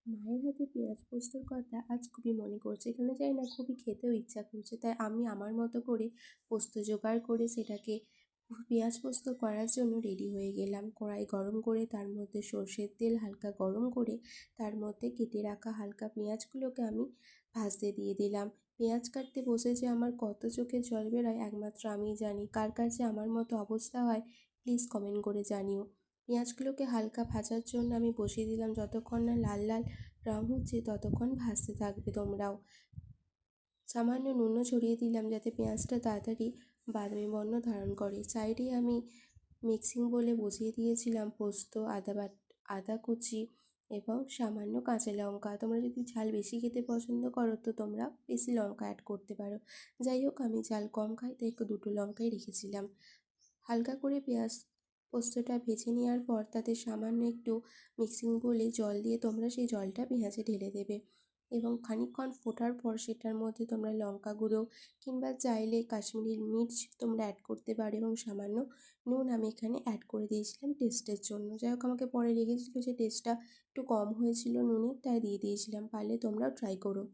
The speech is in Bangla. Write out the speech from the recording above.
মায়ের হাতে পেঁয়াজ পোস্তর কথা আজ খুবই মনে পড়ছে। কেন জানি না খুবই খেতেও ইচ্ছা করছে। তাই আমি আমার মতো করে পোস্ত জোগাড় করে সেটাকে পেঁয়াজ পোস্ত করার জন্য রেডি হয়ে গেলাম। কড়াই গরম করে তার মধ্যে সর্ষের তেল হালকা গরম করে তার মধ্যে কেটে রাখা হালকা পেঁয়াজগুলোকে আমি ভাজতে দিয়ে দিলাম। পেঁয়াজ কাটতে বসে যে আমার কত চোখে জল বেরোয় একমাত্র আমিই জানি। কার কার যে আমার মতো অবস্থা হয় প্লিজ কমেন্ট করে জানিও। পেঁয়াজগুলোকে হালকা ভাজার জন্য আমি বসিয়ে দিলাম। যতক্ষণ না লাল লাল রং হচ্ছে ততক্ষণ ভাজতে থাকবে তোমরাও। সামান্য নুনও ছড়িয়ে দিলাম যাতে পেঁয়াজটা তাড়াতাড়ি বাদামি বর্ণ ধারণ করে। সাইডে আমি মিক্সিং বলে বসিয়ে দিয়েছিলাম পোস্ত, আদা কুচি এবং সামান্য কাঁচা লঙ্কা। তোমরা যদি ঝাল বেশি খেতে পছন্দ করো তো তোমরা বেশি লঙ্কা অ্যাড করতে পারো। যাই হোক, আমি ঝাল কম খাই তাই দুটো লঙ্কাই রেখেছিলাম। হালকা করে পেঁয়াজ পোস্তটা ভেজে নেওয়ার পর তাতে সামান্য একটু মিক্সিং বলে জল দিয়ে তোমরা সেই জলটা পেঁয়াজে ঢেলে দেবে এবং খানিকক্ষণ ফোটার পর সেটার মধ্যে তোমরা লঙ্কা গুঁড়ো কিংবা চাইলে কাশ্মীরি মির্চ তোমরা অ্যাড করতে পারো এবং সামান্য নুন আমি এখানে অ্যাড করে দিয়েছিলাম টেস্টের জন্য। যাই হোক, আমাকে পরে লেগেছিলো যে টেস্টটা একটু কম হয়েছিল নুনের, তাই দিয়ে দিয়েছিলাম। পারলে তোমরাও ট্রাই করো।